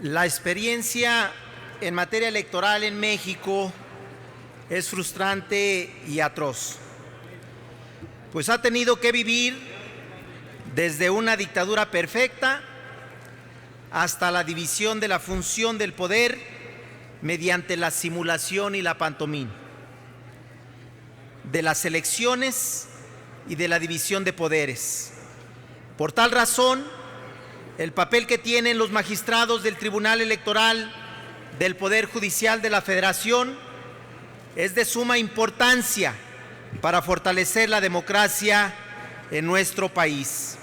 La experiencia en materia electoral en México es frustrante y atroz, pues ha tenido que vivir desde una dictadura perfecta hasta la división de la función del poder mediante la simulación y la pantomima, de las elecciones y de la división de poderes. Por tal razón, el papel que tienen los magistrados del Tribunal Electoral del Poder Judicial de la Federación es de suma importancia para fortalecer la democracia en nuestro país.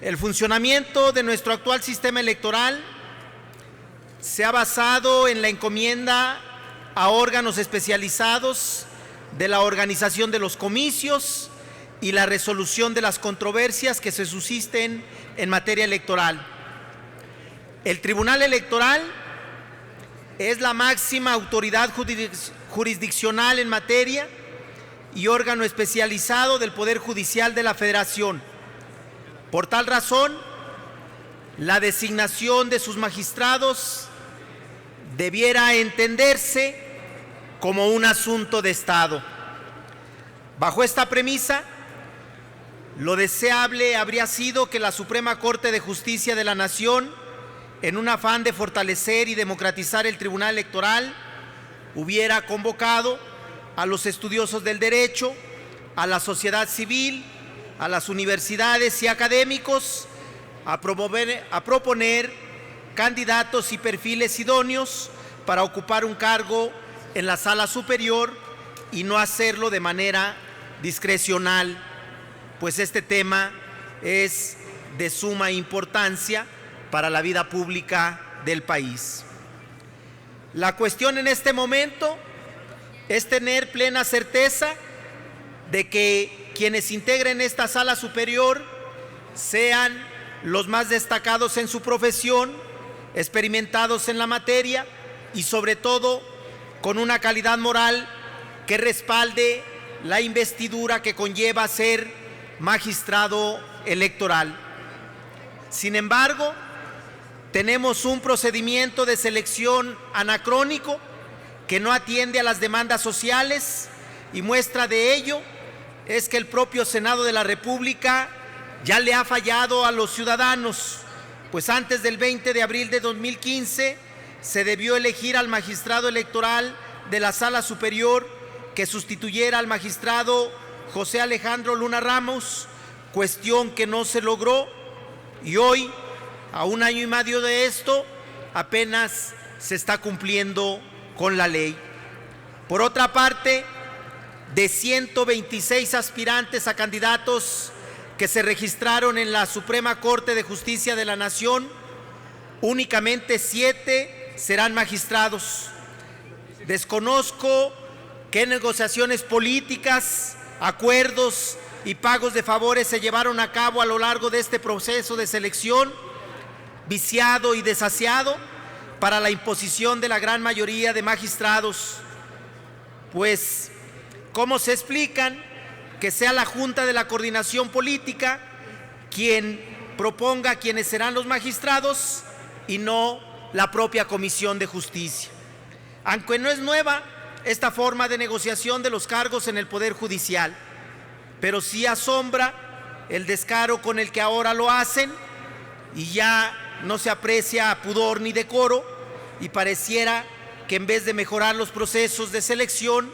El funcionamiento de nuestro actual sistema electoral se ha basado en la encomienda a órganos especializados de la organización de los comicios y la resolución de las controversias que se susciten en materia electoral. El Tribunal Electoral es la máxima autoridad jurisdiccional en materia y órgano especializado del Poder Judicial de la Federación. Por tal razón, la designación de sus magistrados debiera entenderse como un asunto de Estado. Bajo esta premisa, lo deseable habría sido que la Suprema Corte de Justicia de la Nación, en un afán de fortalecer y democratizar el Tribunal Electoral, hubiera convocado a los estudiosos del derecho, a la sociedad civil, a las universidades y académicos a proponer candidatos y perfiles idóneos para ocupar un cargo en la Sala Superior y no hacerlo de manera discrecional, pues este tema es de suma importancia para la vida pública del país. La cuestión en este momento es tener plena certeza de que quienes integren esta Sala Superior sean los más destacados en su profesión, experimentados en la materia y sobre todo con una calidad moral que respalde la investidura que conlleva ser magistrado electoral. Sin embargo, tenemos un procedimiento de selección anacrónico que no atiende a las demandas sociales, y muestra de ello es que el propio Senado de la República ya le ha fallado a los ciudadanos, pues antes del 20 de abril de 2015 se debió elegir al magistrado electoral de la Sala Superior que sustituyera al magistrado José Alejandro Luna Ramos, cuestión que no se logró, y hoy, a un año y medio de esto, apenas se está cumpliendo con la ley. Por otra parte, de 126 aspirantes a candidatos que se registraron en la Suprema Corte de Justicia de la Nación, únicamente 7 serán magistrados. Desconozco qué negociaciones políticas, acuerdos y pagos de favores se llevaron a cabo a lo largo de este proceso de selección, viciado y desasiado, para la imposición de la gran mayoría de magistrados. Pues, ¿cómo se explican que sea la Junta de la Coordinación Política quien proponga quiénes serán los magistrados y no la propia Comisión de Justicia? Aunque no es nueva esta forma de negociación de los cargos en el Poder Judicial, pero sí asombra el descaro con el que ahora lo hacen, y ya no se aprecia pudor ni decoro, y pareciera que en vez de mejorar los procesos de selección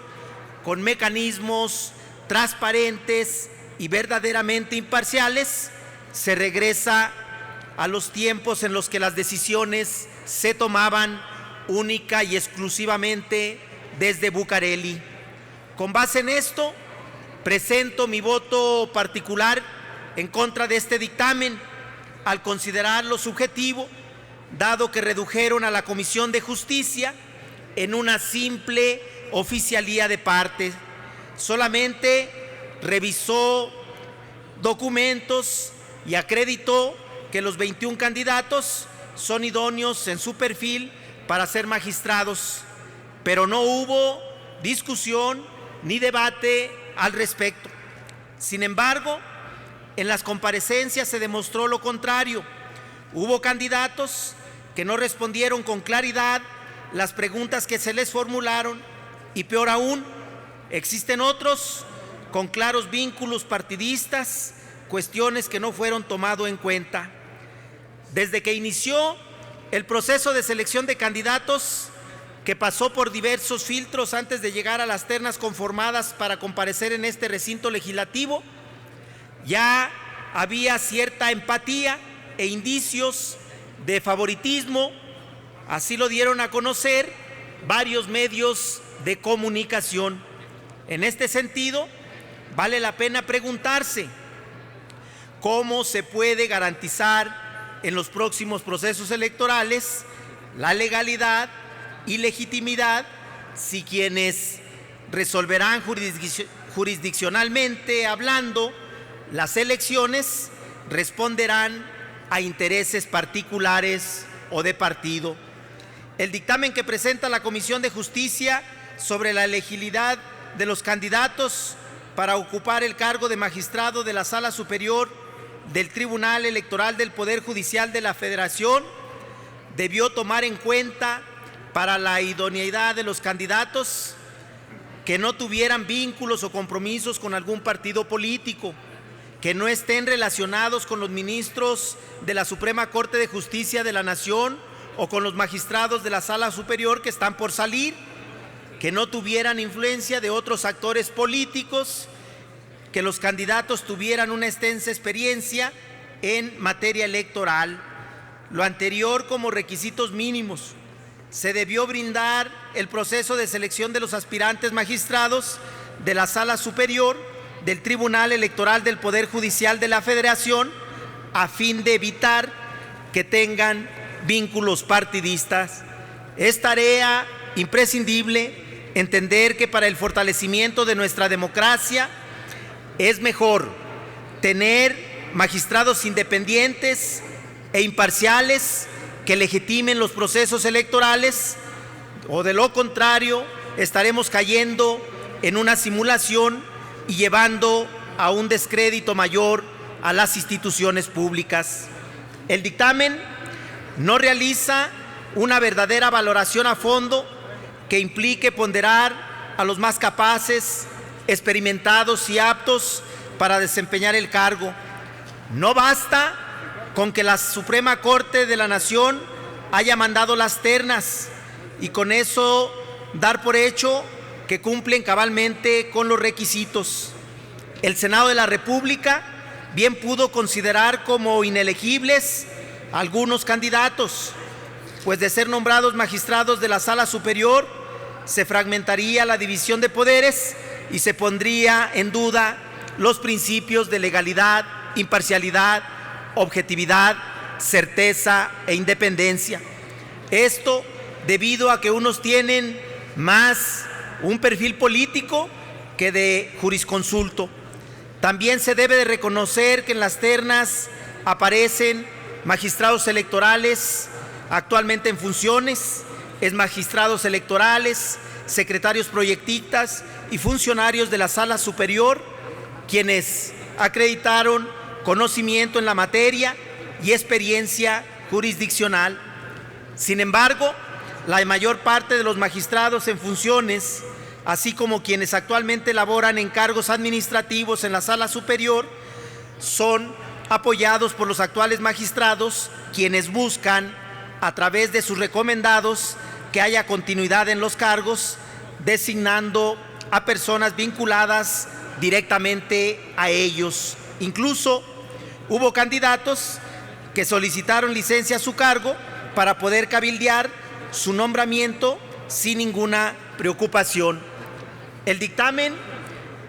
con mecanismos transparentes y verdaderamente imparciales, se regresa a los tiempos en los que las decisiones se tomaban única y exclusivamente desde Bucareli. Con base en esto, presento mi voto particular en contra de este dictamen, al considerarlo subjetivo, dado que redujeron a la Comisión de Justicia en una simple oficialía de parte. Solamente revisó documentos y acreditó que los 21 candidatos son idóneos en su perfil para ser magistrados, pero no hubo discusión ni debate al respecto. Sin embargo, en las comparecencias se demostró lo contrario. Hubo candidatos que no respondieron con claridad las preguntas que se les formularon y, peor aún, existen otros con claros vínculos partidistas, cuestiones que no fueron tomadas en cuenta. Desde que inició el proceso de selección de candidatos, que pasó por diversos filtros antes de llegar a las ternas conformadas para comparecer en este recinto legislativo, ya había cierta empatía e indicios de favoritismo. Así lo dieron a conocer varios medios de comunicación. En este sentido, vale la pena preguntarse cómo se puede garantizar en los próximos procesos electorales la legalidad y legitimidad si quienes resolverán jurisdiccionalmente hablando las elecciones responderán a intereses particulares o de partido. El dictamen que presenta la Comisión de Justicia sobre la elegibilidad de los candidatos para ocupar el cargo de magistrado de la Sala Superior del Tribunal Electoral del Poder Judicial de la Federación debió tomar en cuenta para la idoneidad de los candidatos que no tuvieran vínculos o compromisos con algún partido político, que no estén relacionados con los ministros de la Suprema Corte de Justicia de la Nación o con los magistrados de la Sala Superior que están por salir, que no tuvieran influencia de otros actores políticos, que los candidatos tuvieran una extensa experiencia en materia electoral. Lo anterior como requisitos mínimos. Se debió brindar el proceso de selección de los aspirantes magistrados de la Sala Superior del Tribunal Electoral del Poder Judicial de la Federación a fin de evitar que tengan vínculos partidistas. Es tarea imprescindible entender que para el fortalecimiento de nuestra democracia es mejor tener magistrados independientes e imparciales que legitimen los procesos electorales, o de lo contrario estaremos cayendo en una simulación y llevando a un descrédito mayor a las instituciones públicas. El dictamen no realiza una verdadera valoración a fondo que implique ponderar a los más capaces, experimentados y aptos para desempeñar el cargo. No basta con que la Suprema Corte de la Nación haya mandado las ternas y con eso dar por hecho que cumplen cabalmente con los requisitos. El Senado de la República bien pudo considerar como inelegibles algunos candidatos, pues de ser nombrados magistrados de la Sala Superior se fragmentaría la división de poderes y se pondría en duda los principios de legalidad, imparcialidad, objetividad, certeza e independencia. Esto debido a que unos tienen más un perfil político que de jurisconsulto. También se debe de reconocer que en las ternas aparecen magistrados electorales actualmente en funciones, magistrados electorales, secretarios proyectistas y funcionarios de la Sala Superior, quienes acreditaron conocimiento en la materia y experiencia jurisdiccional. Sin embargo, la mayor parte de los magistrados en funciones, así como quienes actualmente laboran en cargos administrativos en la Sala Superior, son apoyados por los actuales magistrados, quienes buscan, a través de sus recomendados, que haya continuidad en los cargos, designando a personas vinculadas directamente a ellos. Incluso hubo candidatos que solicitaron licencia a su cargo para poder cabildear su nombramiento sin ninguna preocupación. El dictamen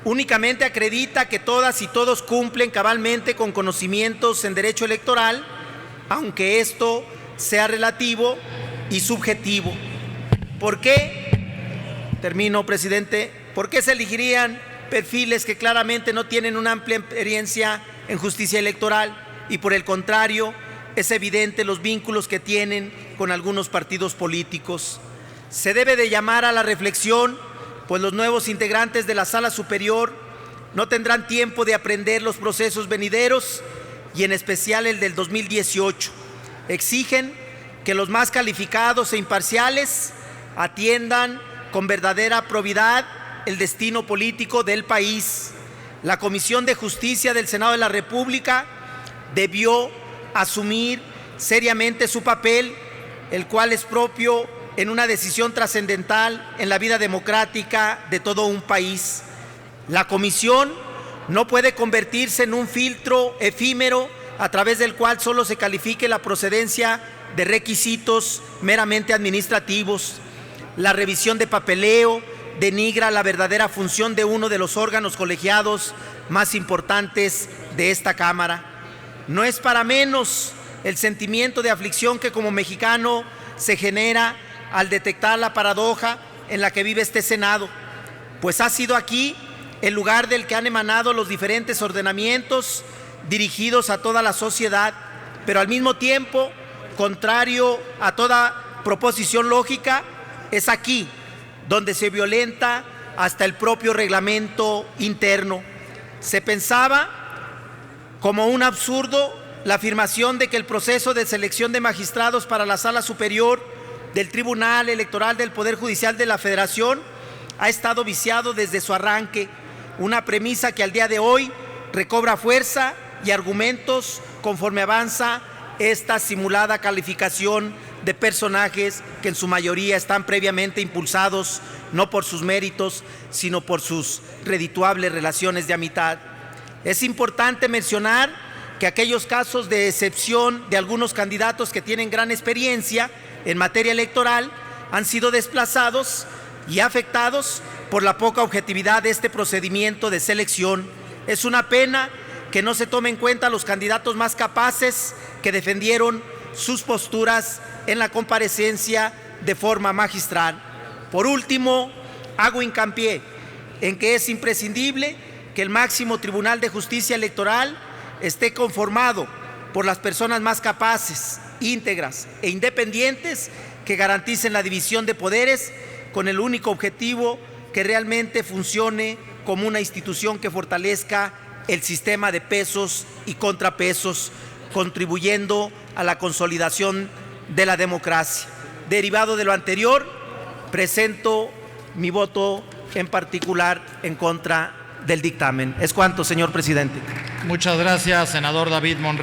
únicamente acredita que todas y todos cumplen cabalmente con conocimientos en derecho electoral, aunque esto sea relativo y subjetivo. ¿Por qué? Termino, presidente. ¿Por qué se elegirían perfiles que claramente no tienen una amplia experiencia en justicia electoral y por el contrario es evidente los vínculos que tienen con algunos partidos políticos? Se debe de llamar a la reflexión, pues los nuevos integrantes de la Sala Superior no tendrán tiempo de aprender los procesos venideros y en especial el del 2018. Exigen que los más calificados e imparciales atiendan con verdadera probidad el destino político del país. La Comisión de Justicia del Senado de la República debió asumir seriamente su papel, el cual es propio en una decisión trascendental en la vida democrática de todo un país. La Comisión no puede convertirse en un filtro efímero a través del cual solo se califique la procedencia de requisitos meramente administrativos. La revisión de papeleo denigra la verdadera función de uno de los órganos colegiados más importantes de esta Cámara. No es para menos el sentimiento de aflicción que como mexicano se genera al detectar la paradoja en la que vive este Senado, pues ha sido aquí el lugar del que han emanado los diferentes ordenamientos dirigidos a toda la sociedad, pero al mismo tiempo, contrario a toda proposición lógica, es aquí donde se violenta hasta el propio reglamento interno. Se pensaba como un absurdo la afirmación de que el proceso de selección de magistrados para la Sala Superior del Tribunal Electoral del Poder Judicial de la Federación ha estado viciado desde su arranque, una premisa que al día de hoy recobra fuerza y argumentos conforme avanza esta simulada calificación de personajes que en su mayoría están previamente impulsados no por sus méritos, sino por sus redituables relaciones de amistad. Es importante mencionar que aquellos casos de excepción de algunos candidatos que tienen gran experiencia en materia electoral han sido desplazados y afectados por la poca objetividad de este procedimiento de selección. Es una pena que no se tome en cuenta a los candidatos más capaces que defendieron sus posturas en la comparecencia de forma magistral. Por último, hago hincapié en que es imprescindible que el máximo Tribunal de Justicia Electoral esté conformado por las personas más capaces, íntegras e independientes que garanticen la división de poderes con el único objetivo que realmente funcione como una institución que fortalezca el sistema de pesos y contrapesos, contribuyendo a la consolidación de la democracia. Derivado de lo anterior, presento mi voto en particular en contra del dictamen. Es cuanto, señor presidente. Muchas gracias, senador David Monreal.